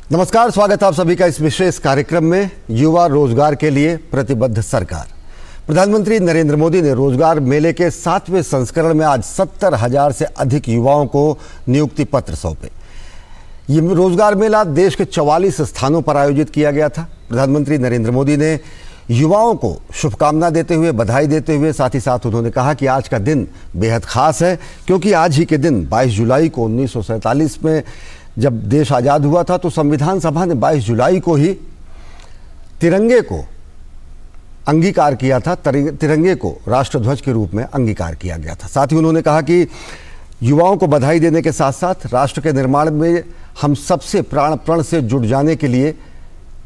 नमस्कार, स्वागत है आप सभी का इस विशेष कार्यक्रम में युवा रोजगार के लिए प्रतिबद्ध सरकार। प्रधानमंत्री नरेंद्र मोदी ने रोजगार मेले के 7वें संस्करण में आज 70,000 से अधिक युवाओं को नियुक्ति पत्र सौंपे। ये रोजगार मेला देश के 44 स्थानों पर आयोजित किया गया था। प्रधानमंत्री नरेंद्र मोदी ने युवाओं को शुभकामना देते हुए, बधाई देते हुए साथ ही साथ उन्होंने कहा कि आज का दिन बेहद खास है, क्योंकि आज ही के दिन 22 जुलाई को 1947 में जब देश आज़ाद हुआ था तो संविधान सभा ने 22 जुलाई को ही तिरंगे को अंगीकार किया था, तिरंगे को राष्ट्रध्वज के रूप में अंगीकार किया गया था। साथ ही उन्होंने कहा कि युवाओं को बधाई देने के साथ साथ राष्ट्र के निर्माण में हम सबसे प्राण प्रण से जुट जाने के लिए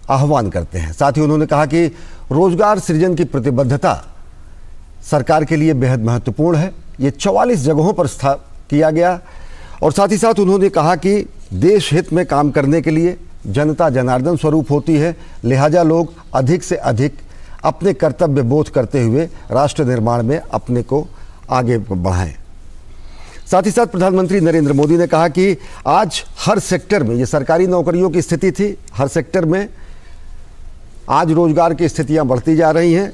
आह्वान करते हैं। साथ ही उन्होंने कहा कि रोजगार सृजन की प्रतिबद्धता सरकार के लिए बेहद महत्वपूर्ण है। ये 44 जगहों पर किया गया और साथ ही साथ उन्होंने कहा कि देश हित में काम करने के लिए जनता जनार्दन स्वरूप होती है, लिहाजा लोग अधिक से अधिक अपने कर्तव्य बोध करते हुए राष्ट्र निर्माण में अपने को आगे बढ़ाएं। साथ ही साथ प्रधानमंत्री नरेंद्र मोदी ने कहा कि आज हर सेक्टर में, ये सरकारी नौकरियों की स्थिति थी, हर सेक्टर में आज रोजगार की स्थितियां बढ़ती जा रही हैं।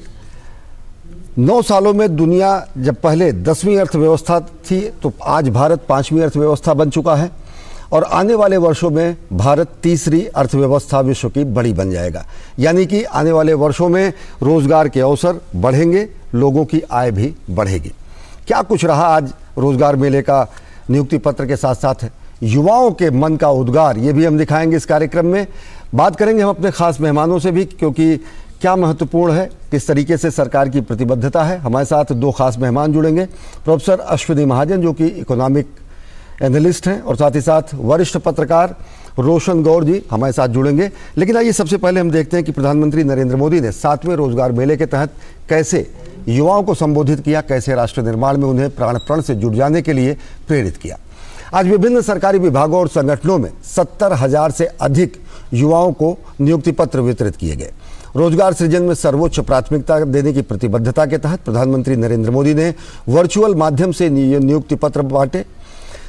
9 सालों में दुनिया जब पहले 10वीं अर्थव्यवस्था थी तो आज भारत 5वीं अर्थव्यवस्था बन चुका है और आने वाले वर्षों में भारत 3री अर्थव्यवस्था विश्व की बड़ी बन जाएगा। यानी कि आने वाले वर्षों में रोजगार के अवसर बढ़ेंगे, लोगों की आय भी बढ़ेगी। क्या कुछ रहा आज रोजगार मेले का नियुक्ति पत्र के साथ साथ युवाओं के मन का उद्गार, ये भी हम दिखाएंगे इस कार्यक्रम में। बात करेंगे हम अपने खास मेहमानों से भी, क्योंकि क्या महत्वपूर्ण है, किस तरीके से सरकार की प्रतिबद्धता है। हमारे साथ 2 खास मेहमान जुड़ेंगे। प्रोफेसर अश्विनी महाजन जो कि इकोनॉमिक एनालिस्ट हैं और साथ ही साथ वरिष्ठ पत्रकार रोशन गौर जी हमारे साथ जुड़ेंगे। लेकिन आइए सबसे पहले हम देखते हैं कि प्रधानमंत्री नरेंद्र मोदी ने 7वें रोजगार मेले के तहत कैसे युवाओं को संबोधित किया, कैसे राष्ट्र निर्माण में उन्हें प्राण प्रण से जुट जाने के लिए प्रेरित किया। आज विभिन्न सरकारी विभागों और संगठनों में 70,000 से अधिक युवाओं को नियुक्ति पत्र वितरित किए गए। रोजगार सृजन में सर्वोच्च प्राथमिकता देने की प्रतिबद्धता के तहत प्रधानमंत्री नरेंद्र मोदी ने वर्चुअल माध्यम से नियुक्ति पत्र बांटे।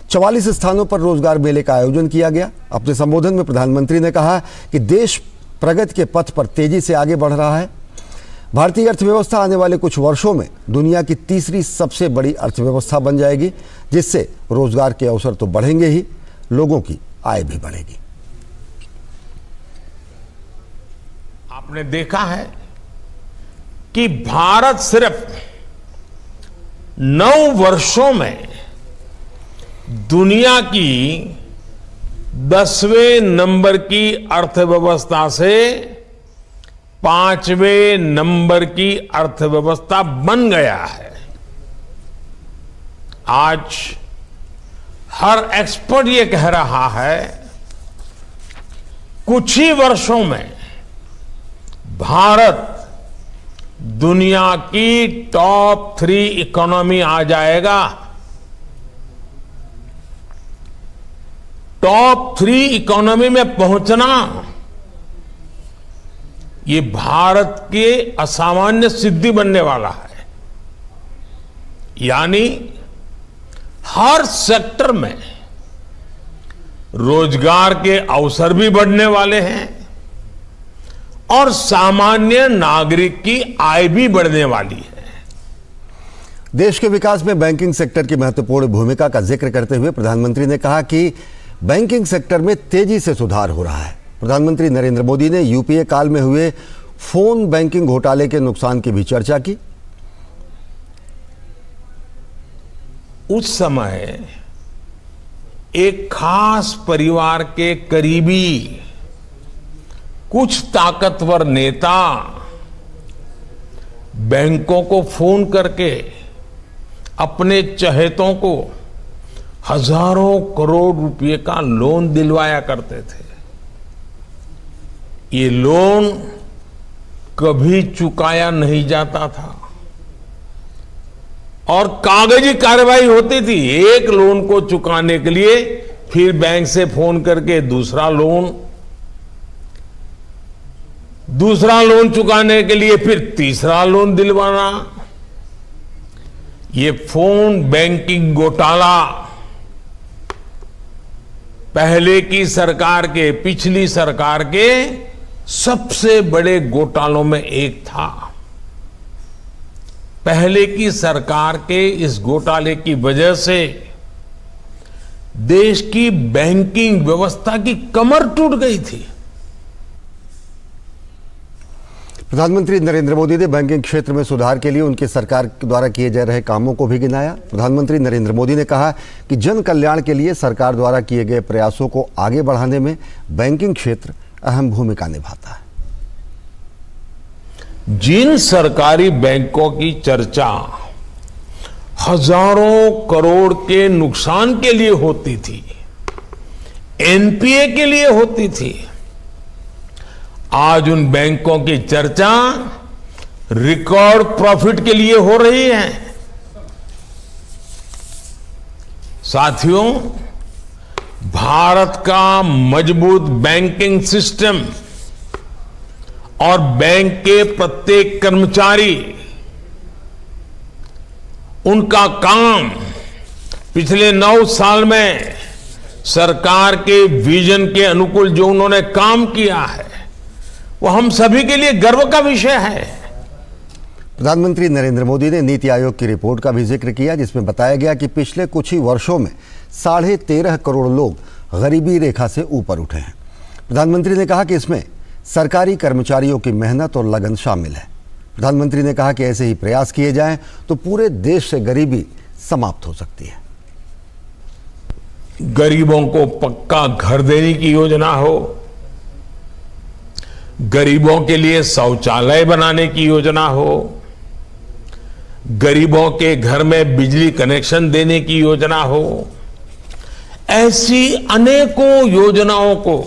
44 स्थानों पर रोजगार मेले का आयोजन किया गया। अपने संबोधन में प्रधानमंत्री ने कहा कि देश प्रगति के पथ पर तेजी से आगे बढ़ रहा है। भारतीय अर्थव्यवस्था आने वाले कुछ वर्षों में दुनिया की 3री सबसे बड़ी अर्थव्यवस्था बन जाएगी, जिससे रोजगार के अवसर तो बढ़ेंगे ही, लोगों की आय भी बढ़ेगी। आपने देखा है कि भारत सिर्फ 9 वर्षों में दुनिया की 10वें नंबर की अर्थव्यवस्था से 5वें नंबर की अर्थव्यवस्था बन गया है। आज हर एक्सपर्ट ये कह रहा है कुछ ही वर्षों में भारत दुनिया की टॉप 3 इकोनॉमी आ जाएगा। टॉप 3 इकोनॉमी में पहुंचना ये भारत के असामान्य सिद्धि बनने वाला है। यानी हर सेक्टर में रोजगार के अवसर भी बढ़ने वाले हैं और सामान्य नागरिक की आय भी बढ़ने वाली है। देश के विकास में बैंकिंग सेक्टर की महत्वपूर्ण भूमिका का जिक्र करते हुए प्रधानमंत्री ने कहा कि बैंकिंग सेक्टर में तेजी से सुधार हो रहा है। प्रधानमंत्री नरेंद्र मोदी ने यूपीए काल में हुए फोन बैंकिंग घोटाले के नुकसान की भी चर्चा की। उस समय एक खास परिवार के करीबी कुछ ताकतवर नेता बैंकों को फोन करके अपने चहेतों को हजारों करोड़ रुपए का लोन दिलवाया करते थे। ये लोन कभी चुकाया नहीं जाता था और कागजी कार्रवाई होती थी। एक लोन को चुकाने के लिए फिर बैंक से फोन करके दूसरा लोन चुकाने के लिए फिर तीसरा लोन दिलवाना। ये फोन बैंकिंग घोटाला पहले की सरकार के, पिछली सरकार के सबसे बड़े घोटालों में एक था। पहले की सरकार के इस घोटाले की वजह से देश की बैंकिंग व्यवस्था की कमर टूट गई थी। प्रधानमंत्री नरेंद्र मोदी ने बैंकिंग क्षेत्र में सुधार के लिए उनकी सरकार द्वारा किए जा रहे कामों को भी गिनाया। प्रधानमंत्री नरेंद्र मोदी ने कहा कि जन कल्याण के लिए सरकार द्वारा किए गए प्रयासों को आगे बढ़ाने में बैंकिंग क्षेत्र अहम भूमिका निभाता है। जिन सरकारी बैंकों की चर्चा हजारों करोड़ के नुकसान के लिए होती थी, एनपीए के लिए होती थी, आज उन बैंकों की चर्चा रिकॉर्ड प्रॉफिट के लिए हो रही है। साथियों, भारत का मजबूत बैंकिंग सिस्टम और बैंक के प्रत्येक कर्मचारी, उनका काम पिछले 9 साल में सरकार के विजन के अनुकूल जो उन्होंने काम किया है, वो हम सभी के लिए गर्व का विषय है। प्रधानमंत्री नरेंद्र मोदी ने नीति आयोग की रिपोर्ट का भी जिक्र किया, जिसमें बताया गया कि पिछले कुछ ही वर्षों में 13.5 करोड़ लोग गरीबी रेखा से ऊपर उठे हैं। प्रधानमंत्री ने कहा कि इसमें सरकारी कर्मचारियों की मेहनत और लगन शामिल है। प्रधानमंत्री ने कहा कि ऐसे ही प्रयास किए जाएं तो पूरे देश से गरीबी समाप्त हो सकती है। गरीबों को पक्का घर देने की योजना हो, गरीबों के लिए शौचालय बनाने की योजना हो, गरीबों के घर में बिजली कनेक्शन देने की योजना हो, ऐसी अनेकों योजनाओं को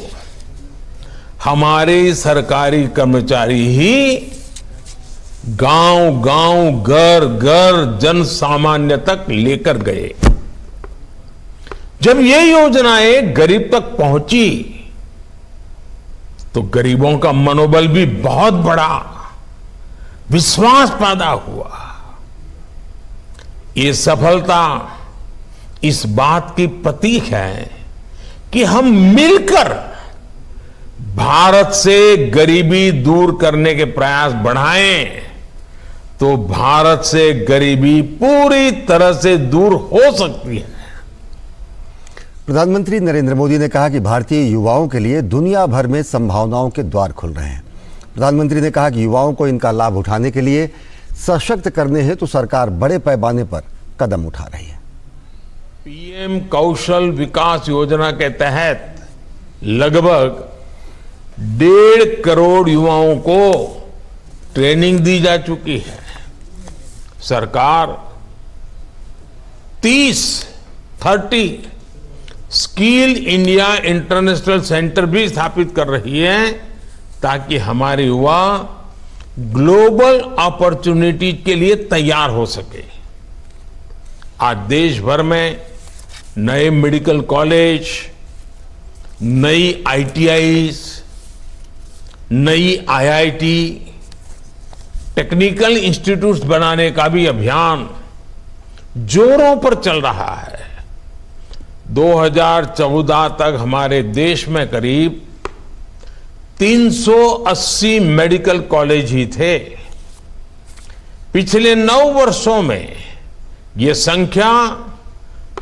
हमारे सरकारी कर्मचारी ही गांव-गांव, घर-घर, जन सामान्य तक लेकर गए। जब ये योजनाएं गरीब तक पहुंची तो गरीबों का मनोबल भी बहुत बड़ा, विश्वास पैदा हुआ। ये सफलता इस बात की प्रतीक है कि हम मिलकर भारत से गरीबी दूर करने के प्रयास बढ़ाएं तो भारत से गरीबी पूरी तरह से दूर हो सकती है। प्रधानमंत्री नरेंद्र मोदी ने कहा कि भारतीय युवाओं के लिए दुनिया भर में संभावनाओं के द्वार खुल रहे हैं। प्रधानमंत्री ने कहा कि युवाओं को इनका लाभ उठाने के लिए सशक्त करने हेतु सरकार बड़े पैमाने पर कदम उठा रही है। पीएम कौशल विकास योजना के तहत लगभग 1.5 करोड़ युवाओं को ट्रेनिंग दी जा चुकी है। सरकार 30 स्किल इंडिया इंटरनेशनल सेंटर भी स्थापित कर रही है ताकि हमारे युवा ग्लोबल अपॉर्चुनिटी के लिए तैयार हो सके। आज देश भर में नए मेडिकल कॉलेज, नई आईटीआईज, नई आईआईटी, टेक्निकल इंस्टीट्यूट्स बनाने का भी अभियान जोरों पर चल रहा है। 2014 तक हमारे देश में करीब 380 मेडिकल कॉलेज ही थे। पिछले 9 वर्षों में ये संख्या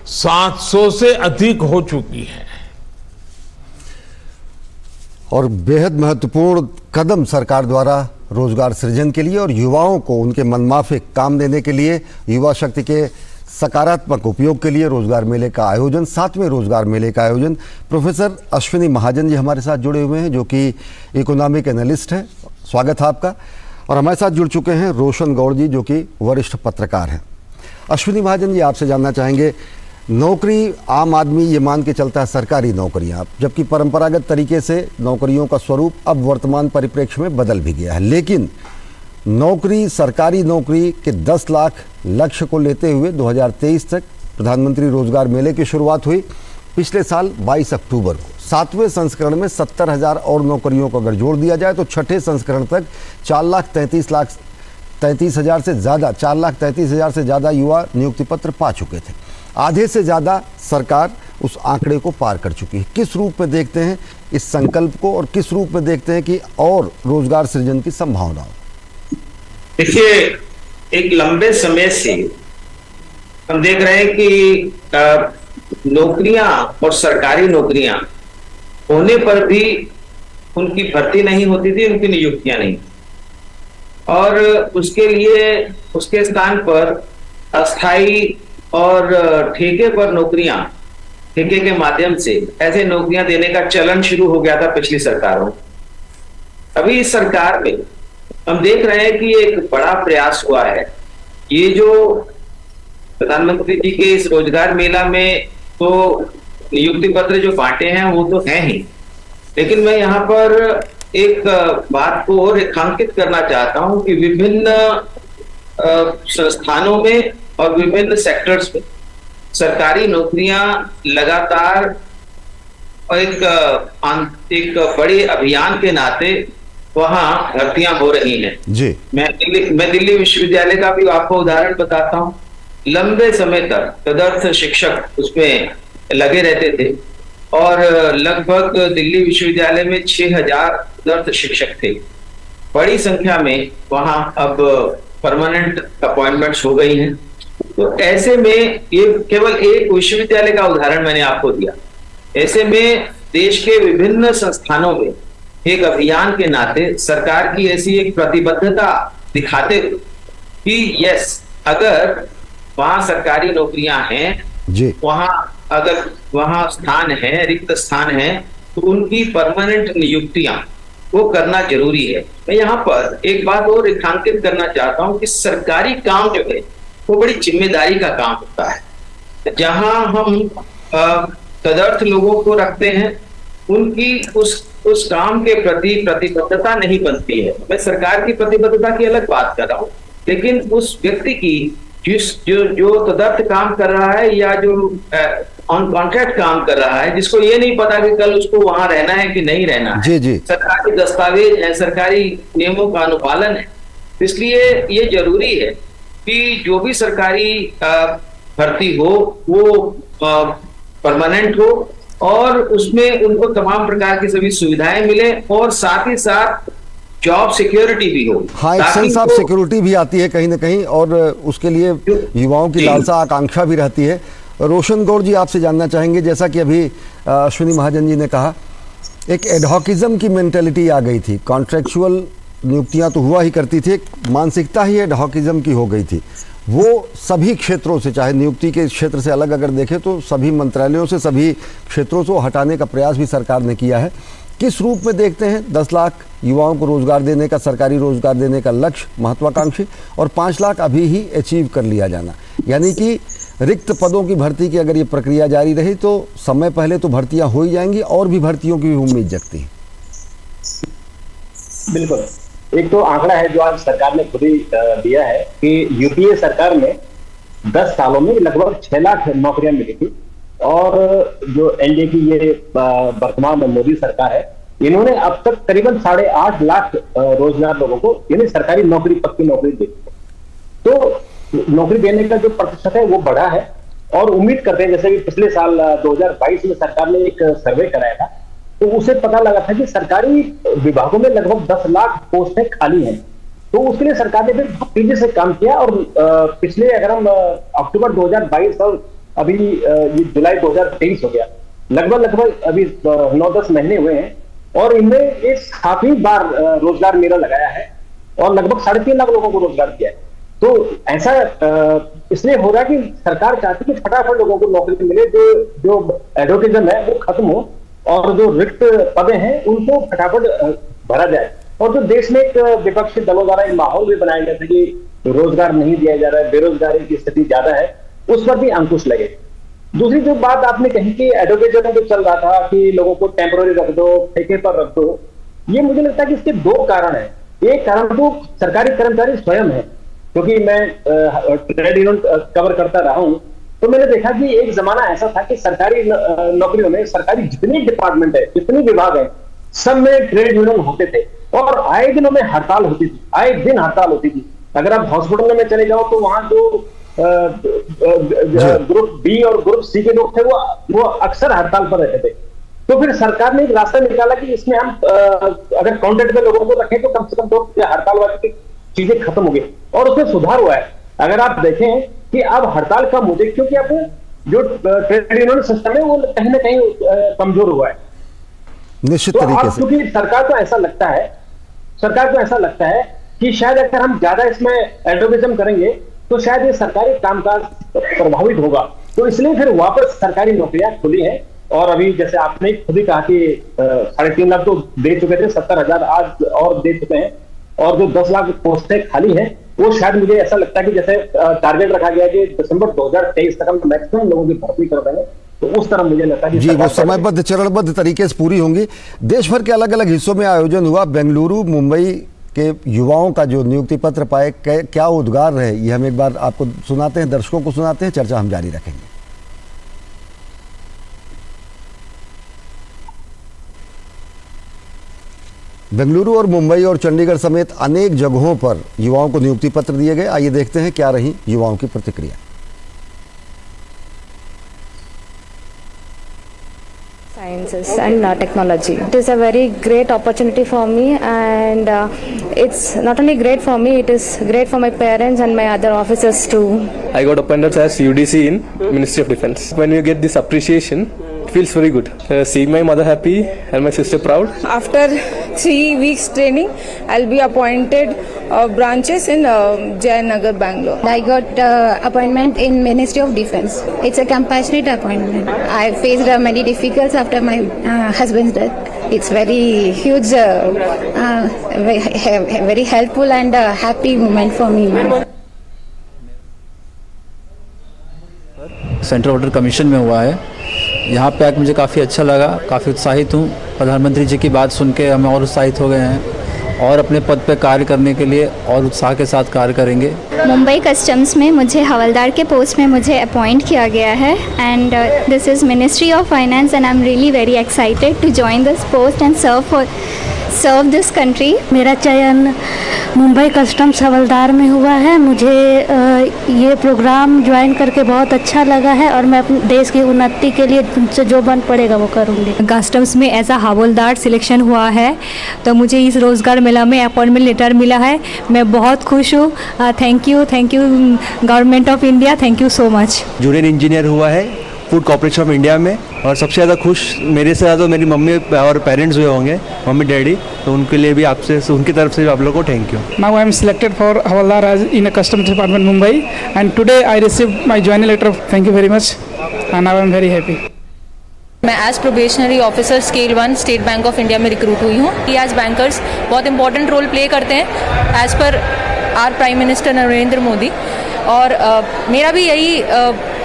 700 से अधिक हो चुकी है। और बेहद महत्वपूर्ण कदम सरकार द्वारा रोजगार सृजन के लिए और युवाओं को उनके मनमाफिक काम देने के लिए युवा शक्ति के सकारात्मक उपयोग के लिए रोजगार मेले का आयोजन, 7वें रोजगार मेले का आयोजन। प्रोफेसर अश्विनी महाजन जी हमारे साथ जुड़े हुए हैं, जो कि इकोनॉमिक एनालिस्ट हैं। स्वागत है आपका। और हमारे साथ जुड़ चुके हैं रोशन गौड़ जी, जो कि वरिष्ठ पत्रकार हैं। अश्विनी महाजन जी, आपसे जानना चाहेंगे, नौकरी आम आदमी ये मान के चलता है सरकारी नौकरियां, जबकि परंपरागत तरीके से नौकरियों का स्वरूप अब वर्तमान परिप्रेक्ष्य में बदल भी गया है। लेकिन नौकरी, सरकारी नौकरी के 10 लाख लक्ष्य को लेते हुए 2023 तक प्रधानमंत्री रोजगार मेले की शुरुआत हुई। पिछले साल 22 अक्टूबर को 7वें संस्करण में 70,000 और नौकरियों को अगर जोड़ दिया जाए तो छठे संस्करण तक 4,33,000 से ज़्यादा युवा नियुक्ति पत्र पा चुके थे। आधे से ज़्यादा सरकार उस आंकड़े को पार कर चुकी है। किस रूप में देखते हैं इस संकल्प को और किस रूप में देखते हैं कि और रोजगार सृजन की संभावनाओं? देखिए, एक लंबे समय से हम देख रहे हैं कि नौकरियां और सरकारी नौकरियां होने पर भी उनकी भर्ती नहीं होती थी, उनकी नियुक्तियां नहीं, और उसके लिए उसके स्थान पर अस्थाई और ठेके पर नौकरियां, ठेके के माध्यम से ऐसे नौकरियां देने का चलन शुरू हो गया था पिछली सरकारों। अभी इस सरकार में हम देख रहे हैं कि एक बड़ा प्रयास हुआ है। ये जो प्रधानमंत्री जी के इस रोजगार मेला में तो नियुक्ति पत्र जो बांटे हैं वो तो हैं ही, लेकिन मैं यहाँ पर एक बात को और रेखांकित करना चाहता हूं कि विभिन्न संस्थानों में और विभिन्न सेक्टर्स में सरकारी नौकरियां लगातार एक बड़े अभियान के नाते वहां भर्तियां हो रही हैं जी। मैं दिल्ली विश्वविद्यालय का भी आपको उदाहरण बताता हूं। लंबे समय तक तदर्थ शिक्षक उसमें लगे रहते थे और लगभग दिल्ली विश्वविद्यालय में 6000 तदर्थ शिक्षक थे। बड़ी संख्या में वहां अब परमानेंट अपॉइंटमेंट्स हो गई हैं। तो ऐसे में ये केवल एक विश्वविद्यालय का उदाहरण मैंने आपको दिया। ऐसे में देश के विभिन्न संस्थानों में एक अभियान के नाते सरकार की ऐसी एक प्रतिबद्धता दिखाते हुए कि यस, अगर वहां सरकारी नौकरियां हैं जी, अगर वहां स्थान है, रिक्त स्थान है, तो उनकी परमानेंट नियुक्तियां वो करना जरूरी है। मैं यहाँ पर एक बात और रेखांकित करना चाहता हूँ कि सरकारी काम जो है वो बड़ी जिम्मेदारी का काम होता है। जहां हम तदर्थ लोगों को रखते हैं, उनकी उस काम के प्रति प्रतिबद्धता नहीं बनती है। मैं सरकार की प्रतिबद्धता की अलग बात कर रहा हूँ, लेकिन उस व्यक्ति की जो तदर्थ काम कर रहा है या जो ऑन कॉन्ट्रैक्ट काम कर रहा है, जिसको ये नहीं पता कि कल उसको वहां रहना है कि नहीं रहना है, जी जी, सरकारी दस्तावेज है, सरकारी नियमों का अनुपालन है। इसलिए ये जरूरी है कि जो भी सरकारी भर्ती हो वो परमानेंट हो और उसमें उनको तमाम प्रकार की सभी सुविधाएं मिले और साथ ही साथ जॉब सिक्योरिटी भी हो। हाँ, एक सेंस ऑफ सिक्योरिटी भी आती है कहीं ना कहीं, और उसके लिए युवाओं की लालसा आकांक्षा भी रहती है। रोशन गौड़ जी, आपसे जानना चाहेंगे, जैसा कि अभी अश्विनी महाजन जी ने कहा, एक एडहॉकिज्म की मेंटेलिटी आ गई थी। कॉन्ट्रेक्चुअल नियुक्तियां तो हुआ ही करती थी, मानसिकता ही एडहॉकिज्म की हो गई थी। वो सभी क्षेत्रों से, चाहे नियुक्ति के क्षेत्र से अलग अगर देखें तो सभी मंत्रालयों से, सभी क्षेत्रों से हटाने का प्रयास भी सरकार ने किया है। किस रूप में देखते हैं 10 लाख युवाओं को रोजगार देने का, सरकारी रोजगार देने का लक्ष्य महत्वाकांक्षी, और 5 लाख अभी ही अचीव कर लिया जाना, यानी कि रिक्त पदों की भर्ती की अगर ये प्रक्रिया जारी रही तो समय पहले तो भर्तियां हो ही जाएंगी और भी भर्तियों की भी उम्मीद जगती है। बिल्कुल, एक तो आंकड़ा है जो आज सरकार ने खुद ही दिया है कि यूपीए सरकार में 10 सालों में लगभग 6 लाख नौकरियां मिली थी, और जो एनडीए की ये वर्तमान में मोदी सरकार है, इन्होंने अब तक करीबन 8.5 लाख रोजगार लोगों को यानी सरकारी नौकरी, पक्की नौकरी दी। तो नौकरी देने का जो प्रतिशत है वो बढ़ा है, और उम्मीद करते हैं, जैसे कि पिछले साल 2022 में सरकार ने एक सर्वे कराया था, तो उसे पता लगा था कि सरकारी विभागों में लगभग 10 लाख पोस्टें खाली हैं। तो उसके लिए सरकार ने फिर तेजी से काम किया, और पिछले अगर हम अक्टूबर 2022 और अभी ये जुलाई 2023 हो गया, लगभग अभी 9-10 महीने हुए हैं, और इनमें एक 7वीं बार रोजगार मेला लगाया है और लगभग 3.5 लाख लोगों को रोजगार दिया है। तो ऐसा इसलिए हो रहा है कि सरकार चाहती है कि फटाफट लोगों को नौकरी मिले, जो एडवोकेजम है वो खत्म हो, और जो रिक्त पदे हैं उनको फटाफट भरा जाए, और जो देश में एक विपक्षी दलों द्वारा एक माहौल भी बनाया गया था कि रोजगार नहीं दिया जा रहा है, बेरोजगारी की स्थिति ज्यादा है, उस पर भी अंकुश लगे। दूसरी जो बात आपने कही कि एडवोकेजम जो चल रहा था कि लोगों को टेम्पररी रख दो, ठेके पर रख दो, ये मुझे लगता है कि इसके 2 कारण है। एक कारण तो सरकारी कर्मचारी स्वयं है, क्योंकि मैं ट्रेड यूनियन कवर करता रहा हूं, तो मैंने देखा कि एक जमाना ऐसा था कि सरकारी नौकरियों में, सरकारी जितनी डिपार्टमेंट है, जितनी विभाग है, सब में ट्रेड यूनियन होते थे, और आए दिनों में हड़ताल होती थी, आए दिन हड़ताल होती थी। अगर आप हॉस्पिटल में चले जाओ तो वहां जो ग्रुप बी और ग्रुप सी के लोग थे वो अक्सर हड़ताल पर रहते थे। तो फिर सरकार ने एक रास्ता निकाला कि इसमें हम अगर कॉन्ट्रैक्ट में लोगों को रखें तो कम से कम तो हड़ताल वाली चीजें खत्म हो गई और उसमें सुधार हुआ है। अगर आप देखें कि अब हड़ताल कम हो गई क्योंकि अब जो ट्रेड यूनियन सिस्टम है वो कहीं ना कहीं कमजोर हुआ है निश्चित तो तरीके से। क्योंकि सरकार को ऐसा लगता है कि शायद अगर हम ज्यादा इसमें एडवोकेटिज्म करेंगे तो शायद ये सरकारी कामकाज प्रभावित होगा, तो इसलिए फिर वापस सरकारी नौकरियां खुली हैं। और अभी जैसे आपने खुद ही कहा कि 3.5 लाख तो दे चुके थे, 70,000 आज और दे चुके हैं और जो 10 लाख पोस्टें खाली हैं वो शायद मुझे ऐसा लगता है कि जैसे टारगेट रखा गया कि दिसंबर 2023 तक हम मैक्सिमम लोगों की भर्ती कर देंगे, तो उस तरह मुझे लगता है कि जी वो समयबद्ध चरणबद्ध तरीके से पूरी होंगी। देश भर के अलग अलग हिस्सों में आयोजन हुआ। बेंगलुरु मुंबई के युवाओं का जो नियुक्ति पत्र पाए क्या उद्गार रहे, ये हम एक बार आपको सुनाते हैं, दर्शकों को सुनाते हैं, चर्चा हम जारी रखेंगे। बेंगलुरु और मुंबई और चंडीगढ़ समेत अनेक जगहों पर युवाओं को नियुक्ति पत्र दिए गए। आइए देखते हैं क्या रही युवाओं की प्रतिक्रिया। Sciences and technology. It is a very great opportunity for me, and it's not only great for me, it is great for my parents and my other officers too. I got appointed as UDC in Ministry of Defence. When you get this appreciation, it feels very good. Seeing my mother happy and my sister proud. After 3 weeks training, I'll be appointed branches in Jayanagar, Bangalore. I got appointment in Ministry of Defence. It's a compassionate appointment. I faced many difficulties after my husband's death. It's very huge, very helpful and happy moment for me. Central order commission में हुआ है। यहाँ पे आकर मुझे काफ़ी अच्छा लगा, काफ़ी उत्साहित हूँ। प्रधानमंत्री जी की बात सुन के हम और उत्साहित हो गए हैं और अपने पद पे कार्य करने के लिए और उत्साह के साथ कार्य करेंगे। मुंबई कस्टम्स में मुझे हवलदार के पोस्ट में मुझे अपॉइंट किया गया है and this is Ministry of Finance and I am really very excited to join this post and serve this country. मेरा चयन मुंबई कस्टम्स हवलदार में हुआ है। मुझे ये प्रोग्राम ज्वाइन करके बहुत अच्छा लगा है और मैं अपने देश की उन्नति के लिए तुमसे जो बन पड़ेगा वो करूँगी। कस्टम्स में एज अ हवलदार सिलेक्शन हुआ है तो मुझे इस रोज़गार मेला में अपॉइंटमेंट लेटर मिला है। मैं बहुत खुश हूँ। Thank you government of India, thank you so much. Junior engineer हुआ है फूड कॉर्पोरेशन ऑफ इंडिया में और सबसे ज़्यादा खुश मेरे से ज़्यादा मेरी मम्मी और पेरेंट्स हुए होंगे, मम्मी डैडी, तो उनके लिए भी आपसे उनकी तरफ से भी आप लोगों को thank you. Now I am selected for हवलदार as in a customs department Mumbai and today I receive my joining letter. Thank you very much and I am very happy. मैं as probationary officer scale 1 State Bank of India में recruit हुई हूँ। ये as bankers बहुत important role play करते हैं as per our prime minister Narendra Modi और मेरा भी यही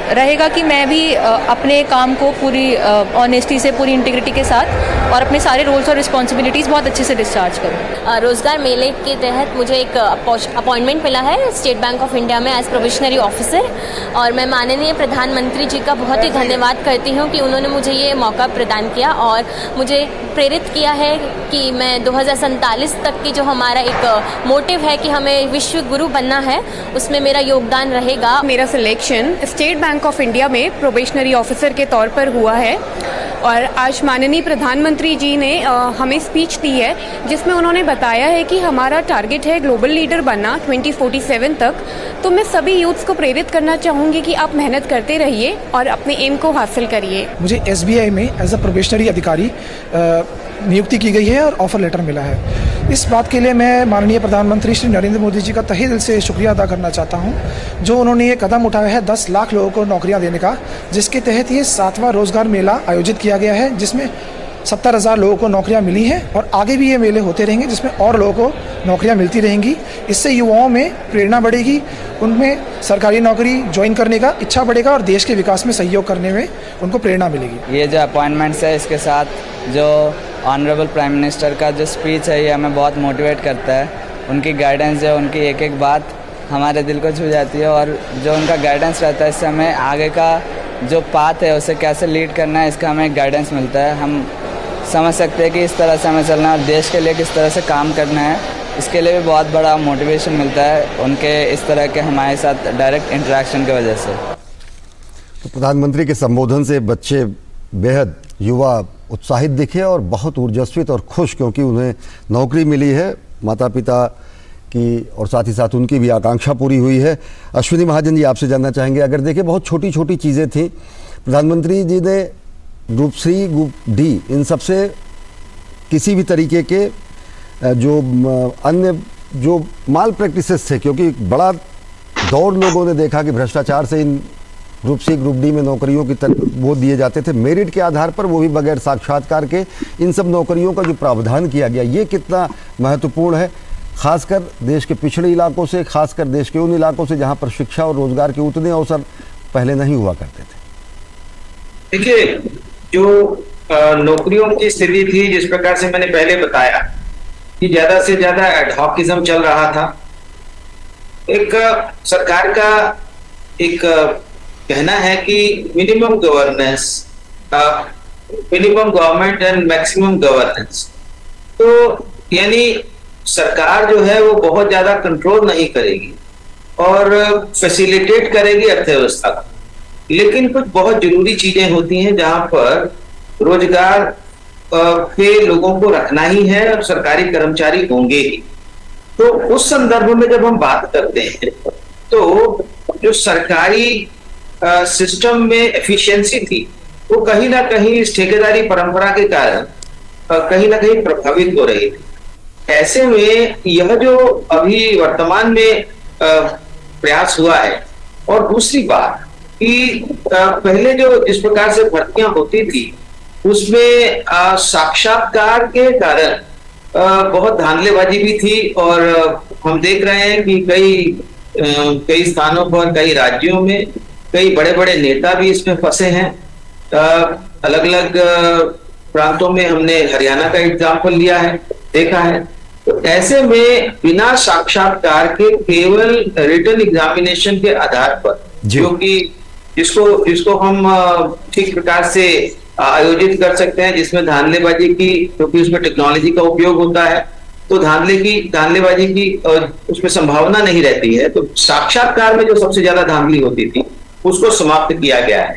रहेगा कि मैं भी अपने काम को पूरी ऑनेस्टी से, पूरी इंटीग्रिटी के साथ और अपने सारे रोल्स और रिस्पॉन्सिबिलिटीज़ बहुत अच्छे से डिस्चार्ज करूँ। रोजगार मेले के तहत मुझे एक अपॉइंटमेंट मिला है स्टेट बैंक ऑफ इंडिया में एज प्रोबेशनरी ऑफिसर और मैं माननीय प्रधानमंत्री जी का बहुत ही धन्यवाद करती हूँ कि उन्होंने मुझे ये मौका प्रदान किया और मुझे प्रेरित किया है कि मैं 2047 तक की जो हमारा एक मोटिव है कि हमें विश्व गुरु बनना है, उसमें मेरा योगदान रहेगा। मेरा selection state Bank of India में प्रोबेशनरी ऑफिसर के तौर पर हुआ है और आज माननीय प्रधानमंत्री जी ने हमें स्पीच दी है जिसमें उन्होंने बताया है कि हमारा टारगेट है ग्लोबल लीडर बनना 2047 तक। तो मैं सभी यूथ्स को प्रेरित करना चाहूँगी कि आप मेहनत करते रहिए और अपने एम को हासिल करिए। मुझे SBI में एज अ प्रोबेशनरी अधिकारी नियुक्ति की गई है और ऑफर लेटर मिला है। इस बात के लिए मैं माननीय प्रधानमंत्री श्री नरेंद्र मोदी जी का तहे दिल से शुक्रिया अदा करना चाहता हूं, जो उन्होंने ये कदम उठाया है 10 लाख लोगों को नौकरियां देने का, जिसके तहत ये 7वां रोजगार मेला आयोजित किया गया है, जिसमें 70,000 लोगों को नौकरियां मिली हैं और आगे भी ये मेले होते रहेंगे जिसमें और लोगों को नौकरियां मिलती रहेंगी। इससे युवाओं में प्रेरणा बढ़ेगी, उनमें सरकारी नौकरी ज्वाइन करने का इच्छा बढ़ेगा और देश के विकास में सहयोग करने में उनको प्रेरणा मिलेगी। ये जो अपॉइंटमेंट्स है इसके साथ जो ऑनरेबल प्राइम मिनिस्टर का जो स्पीच है ये हमें बहुत मोटिवेट करता है। उनकी गाइडेंस है, उनकी एक एक बात हमारे दिल को छू जाती है और जो उनका गाइडेंस रहता है इससे हमें आगे का जो पाथ है उसे कैसे लीड करना है इसका हमें गाइडेंस मिलता है। हम समझ सकते हैं कि इस तरह से हमें चलना है और देश के लिए किस तरह से काम करना है इसके लिए भी बहुत बड़ा मोटिवेशन मिलता है उनके इस तरह के हमारे साथ डायरेक्ट इंटरेक्शन की वजह से। तो प्रधानमंत्री के संबोधन से बच्चे बेहद युवा उत्साहित दिखे और बहुत ऊर्जास्वित और खुश, क्योंकि उन्हें नौकरी मिली है, माता पिता की और साथ ही साथ उनकी भी आकांक्षा पूरी हुई है। अश्विनी महाजन जी, आपसे जानना चाहेंगे, अगर देखें बहुत छोटी छोटी चीज़ें थी, प्रधानमंत्री जी ने ग्रुप सी ग्रुप डी इन सबसे किसी भी तरीके के जो अन्य जो माल प्रैक्टिसेस थे, क्योंकि बड़ा दौर लोगों ने देखा कि भ्रष्टाचार से इन ग्रुप सी ग्रुप डी में नौकरियों की वो दिए जाते थे मेरिट के आधार पर, वो भी बगैर साक्षात्कार के। इन सब नौकरियों का जो प्रावधान किया गया, ये कितना महत्वपूर्ण है, खासकर देश के पिछड़े इलाकों से, खासकर देश के उन इलाकों से जहां पर शिक्षा और रोजगार के उतने अवसर पहले नहीं हुआ करते थे। देखिए, जो नौकरियों की स्थिति थी, जिस प्रकार से मैंने पहले बताया कि ज्यादा से ज्यादा एडहॉकिज्म चल रहा था। एक सरकार का एक कहना है कि minimum governance, minimum government and maximum governance. तो यानी सरकार जो है वो बहुत ज्यादा कंट्रोल नहीं करेगी और फैसिलिटेट करेगी अर्थव्यवस्था को, लेकिन कुछ बहुत जरूरी चीजें होती हैं जहां पर रोजगार पे लोगों को रखना ही है और सरकारी कर्मचारी होंगे ही। तो उस संदर्भ में जब हम बात करते हैं तो जो सरकारी सिस्टम में एफिशिएंसी थी वो कहीं ना कहीं इस ठेकेदारी परंपरा के कारण कहीं ना कहीं प्रभावित हो रही थी। ऐसे में यह जो अभी वर्तमान में प्रयास हुआ है, और दूसरी बात कि पहले जो जिस प्रकार से भर्तियां होती थी उसमें साक्षात्कार के कारण बहुत धांधलेबाजी भी थी, और हम देख रहे हैं कि कई स्थानों पर, कई राज्यों में कई बड़े बड़े नेता भी इसमें फंसे हैं। अलग अलग प्रांतों में हमने हरियाणा का एग्जाम्पल लिया है, देखा है। तो ऐसे में बिना साक्षात्कार के केवल रिटन एग्जामिनेशन के आधार पर, जो कि जिसको हम ठीक प्रकार से आयोजित कर सकते हैं, जिसमें धांधलेबाजी की, क्योंकि उसमें टेक्नोलॉजी का उपयोग होता है, तो धांधलेबाजी की और उसमें संभावना नहीं रहती है। तो साक्षात्कार में जो सबसे ज्यादा धांधली होती थी उसको समाप्त किया गया है।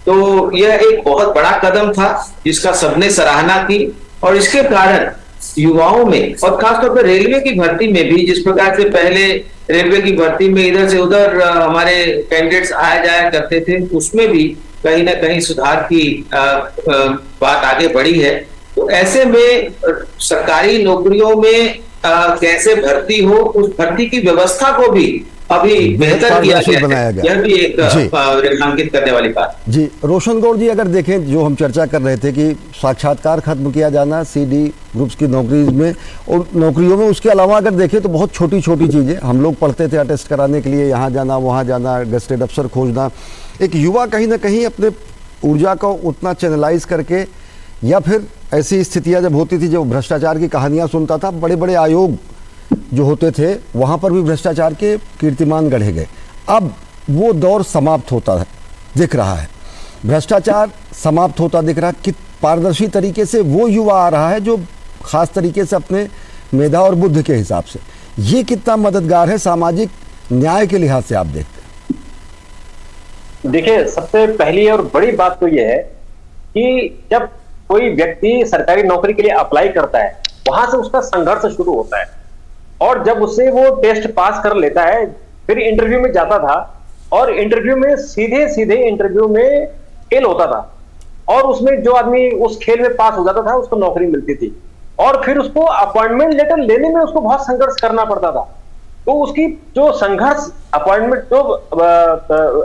तो यह एक बहुत बड़ा कदम था जिसका सबने सराहना की, और इसके कारण युवाओं में, और खासतौर पर रेलवे की भर्ती में भी, जिस प्रकार से पहले रेलवे की भर्ती में इधर से उधर हमारे कैंडिडेट्स आया जाया करते थे, उसमें भी कहीं ना कहीं सुधार की बात आगे बढ़ी है। तो ऐसे में सरकारी नौकरियों में कैसे भर्ती हो, उस भर्ती की व्यवस्था को भी अभी बेहतर किया गया, यह भी एक रेखांकित करने वाली बात। जी रोशन गौड़ जी, अगर देखें जो हम चर्चा कर रहे थे कि साक्षात्कार खत्म किया जाना CD ग्रुप्स की नौकरी में और नौकरियों में, उसके अलावा अगर देखें तो बहुत छोटी छोटी चीज़ें हम लोग पढ़ते थे अटेस्ट कराने के लिए, यहाँ जाना वहाँ जाना, गेस्टेड अफसर खोजना। एक युवा कहीं ना कहीं अपने ऊर्जा को उतना चैनलाइज करके, या फिर ऐसी स्थितियाँ जब होती थी, जब भ्रष्टाचार की कहानियाँ सुनता था, बड़े बड़े आयोग जो होते थे वहाँ पर भी भ्रष्टाचार के कीर्तिमान गढ़े गए। अब वो दौर समाप्त होता है दिख रहा है, भ्रष्टाचार समाप्त होता दिख रहा है कि पारदर्शी तरीके से वो युवा आ रहा है जो खास तरीके से अपने मेधा और बुद्धि के हिसाब से। ये कितना मददगार है सामाजिक न्याय के लिहाज से, आप देखते हैं? देखिए, सबसे पहली और बड़ी बात तो यह है कि जब कोई व्यक्ति सरकारी नौकरी के लिए अप्लाई करता है, वहां से उसका संघर्ष शुरू होता है, और जब उससे वो टेस्ट पास कर लेता है, फिर इंटरव्यू में जाता था, और इंटरव्यू में सीधे इंटरव्यू में फेल होता था, और उसमें जो आदमी उस खेल में पास हो जाता था उसको नौकरी मिलती थी, और फिर उसको अपॉइंटमेंट लेटर लेने में उसको बहुत संघर्ष करना पड़ता था। तो उसकी जो संघर्ष, अपॉइंटमेंट जो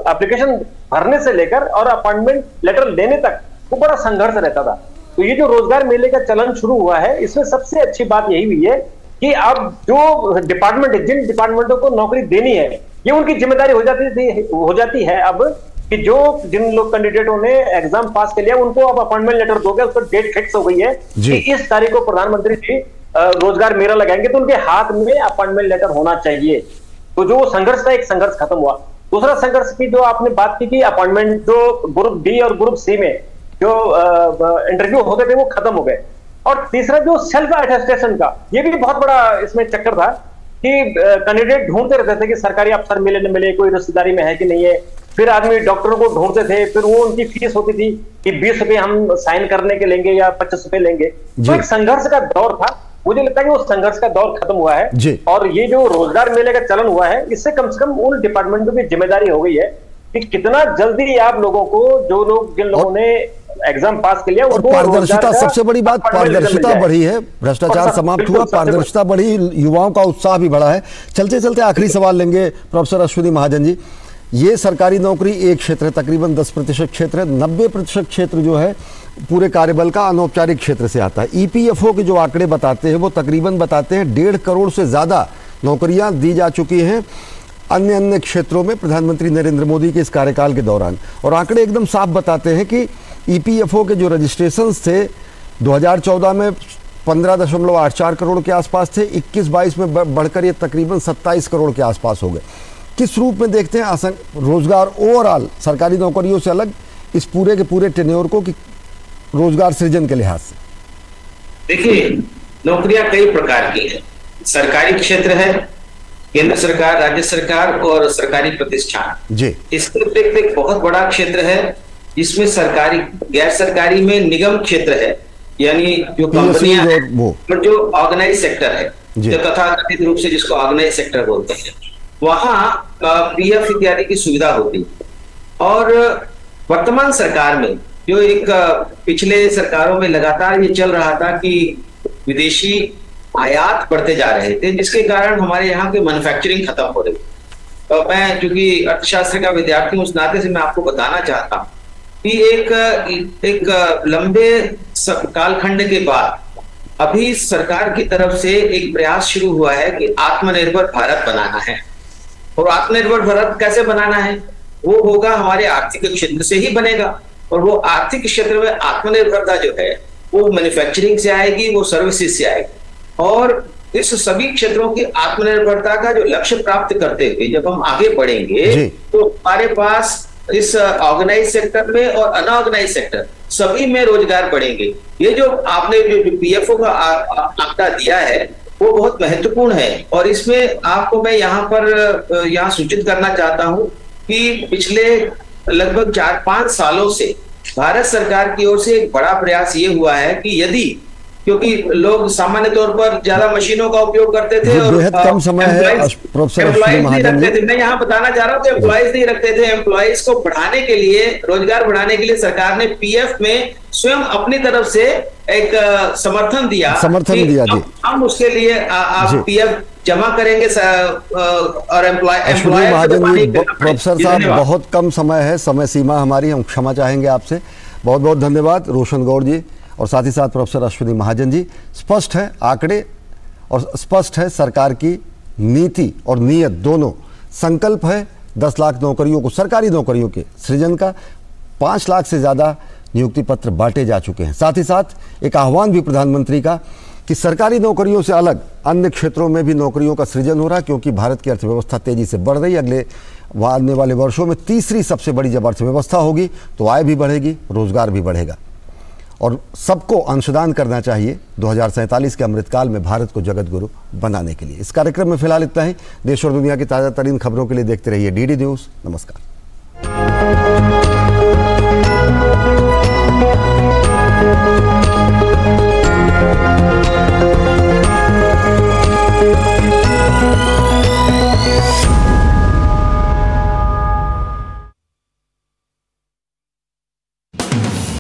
एप्लीकेशन भरने से लेकर और अपॉइंटमेंट लेटर लेने तक, वो बड़ा संघर्ष रहता था। तो ये जो रोजगार मेले का चलन शुरू हुआ है, इसमें सबसे अच्छी बात यही हुई है कि अब जो डिपार्टमेंट, जिन डिपार्टमेंटों को नौकरी देनी है, ये उनकी जिम्मेदारी हो जाती है अब, कि जिन लोग कैंडिडेटों ने एग्जाम पास कर लिया उनको अब अपॉइंटमेंट लेटर दोगे, उसको डेट फिक्स हो गई है कि इस तारीख को प्रधानमंत्री जी रोजगार मेला लगाएंगे, तो उनके हाथ में अपॉइंटमेंट लेटर होना चाहिए। तो जो संघर्ष था, एक संघर्ष खत्म हुआ। दूसरा संघर्ष की जो आपने बात की कि अपॉइंटमेंट जो ग्रुप डी और ग्रुप सी में जो इंटरव्यू होते थे वो खत्म हो गए। और तीसरा जो सेल्फ अटेस्टेशन का, ये भी बहुत बड़ा इसमें चक्कर था कि कैंडिडेट ढूंढते रहते थे कि सरकारी अफसर मिले न मिले, कोई रिश्तेदारी में है कि नहीं है। फिर आदमी डॉक्टरों को ढूंढते थे, फिर वो उनकी फीस होती थी कि 20 रुपए हम साइन करने के लेंगे या 25 रुपए लेंगे। तो एक संघर्ष का दौर था। मुझे लगता है कि वो संघर्ष का दौर खत्म हुआ है और ये जो रोजगार मेले का चलन हुआ है, इससे कम से कम उन डिपार्टमेंटों की जिम्मेदारी हो गई है कि कितना जल्दी आप लोगों को, जो लोग जिन लोगों ने एग्जाम पास के लिए, और पारदर्शिता, सबसे बड़ी बात पारदर्शिता बढ़ी है, भ्रष्टाचार समाप्त हुआ, पारदर्शिता बढ़ी, युवाओं का उत्साह भी बढ़ा है। चलते चलते आखिरी सवाल लेंगे प्रोफेसर अश्विनी महाजन जी। ये सरकारी नौकरी एक क्षेत्र है, तकरीबन 10% क्षेत्र है, 90% क्षेत्र जो है पूरे कार्यबल का अनौपचारिक क्षेत्र से आता है। ईपीएफओ के जो आंकड़े बताते हैं वो तकरीबन बताते हैं 1.5 करोड़ से ज़्यादा नौकरियां दी जा चुकी हैं अन्य क्षेत्रों में प्रधानमंत्री नरेंद्र मोदी के इस कार्यकाल के दौरान। और आंकड़े एकदम साफ बताते हैं कि ईपीएफओ के जो रजिस्ट्रेशंस थे 2014 में 15.84 करोड़ के आसपास थे, 21-22 में बढ़कर ये तकरीबन 27 करोड़ के आसपास हो गए। किस रूप में देखते हैं रोजगार ओवरऑल सरकारी नौकरियों से अलग इस पूरे के पूरे टेन्योर को, कि रोजगार सृजन के लिहाज से? देखिए, नौकरियां कई प्रकार की है। सरकारी क्षेत्र है, केंद्र सरकार, राज्य सरकार और सरकारी प्रतिष्ठान जी। इसके अतिरिक्त एक बहुत बड़ा क्षेत्र है जिसमें सरकारी, गैर सरकारी में निगम क्षेत्र है, यानी जो कंपनियां हैं, जो ऑर्गेनाइज सेक्टर है, जो तथाकथित रूप से जिसको ऑर्गेनाइज सेक्टर बोलते हैं, वहां पीएफ इत्यादि की सुविधा होती है। और वर्तमान सरकार में जो एक पिछले सरकारों में लगातार ये चल रहा था कि विदेशी आयात बढ़ते जा रहे थे, जिसके कारण हमारे यहाँ की मैन्युफैक्चरिंग खत्म हो रही। तो मैं चूंकि अर्थशास्त्र का विद्यार्थी हूँ, उस नाते से मैं आपको बताना चाहता हूँ कि एक लंबे कालखंड के बाद अभी सरकार की तरफ से एक प्रयास शुरू हुआ है कि आत्मनिर्भर भारत बनाना है। और आत्मनिर्भर भारत कैसे बनाना है? वो होगा हमारे आर्थिक क्षेत्र से ही बनेगा। और वो आर्थिक क्षेत्र में आत्मनिर्भरता जो है वो मैन्युफैक्चरिंग से आएगी, वो सर्विसेज से आएगी। और इस सभी क्षेत्रों की आत्मनिर्भरता का जो लक्ष्य प्राप्त करते हुए जब हम आगे बढ़ेंगे तो हमारे पास इस ऑर्गेनाइज सेक्टर में और अनऑर्गेनाइज सेक्टर सभी में रोजगार बढ़ेंगे। ये जो आपने जो पीएफओ का आंकड़ा दिया है वो बहुत महत्वपूर्ण है। और इसमें आपको मैं यहाँ सूचित करना चाहता हूँ कि पिछले लगभग 4-5 सालों से भारत सरकार की ओर से एक बड़ा प्रयास ये हुआ है कि यदि, क्योंकि लोग सामान्य तौर पर ज्यादा मशीनों का उपयोग करते थे और बेहद कम समय है प्रोफेसर महाजन जी, मैं यहाँ बताना चाह रहा हूँ, एम्प्लॉयज नहीं रखते थे। एम्प्लॉयज को बढ़ाने के लिए, रोजगार बढ़ाने के लिए सरकार ने पीएफ में स्वयं अपनी तरफ से एक समर्थन दिया जी। हम उसके लिए आप पीएफ जमा करेंगे और अश्विनी महाजन जी, प्रोफेसर साहब बहुत कम समय है, समय सीमा हमारी, हम क्षमा चाहेंगे आपसे। बहुत बहुत धन्यवाद रोशन गौड़ जी और साथ ही साथ प्रोफेसर अश्विनी महाजन जी। स्पष्ट है आंकड़े और स्पष्ट है सरकार की नीति और नीयत दोनों। संकल्प है 10 लाख नौकरियों को, सरकारी नौकरियों के सृजन का। 5 लाख से ज़्यादा नियुक्ति पत्र बांटे जा चुके हैं। साथ ही साथ एक आह्वान भी प्रधानमंत्री का कि सरकारी नौकरियों से अलग अन्य क्षेत्रों में भी नौकरियों का सृजन हो रहा है, क्योंकि भारत की अर्थव्यवस्था तेजी से बढ़ रही है। अगले आने वाले वर्षों में तीसरी सबसे बड़ी जब अर्थव्यवस्था होगी तो आय भी बढ़ेगी, रोजगार भी बढ़ेगा। और सबको अंशदान करना चाहिए 2047 के अमृतकाल में भारत को जगत गुरु बनाने के लिए। इस कार्यक्रम में फिलहाल इतना ही। देश और दुनिया की ताज़ा तरीन खबरों के लिए देखते रहिए डीडी न्यूज़। नमस्कार।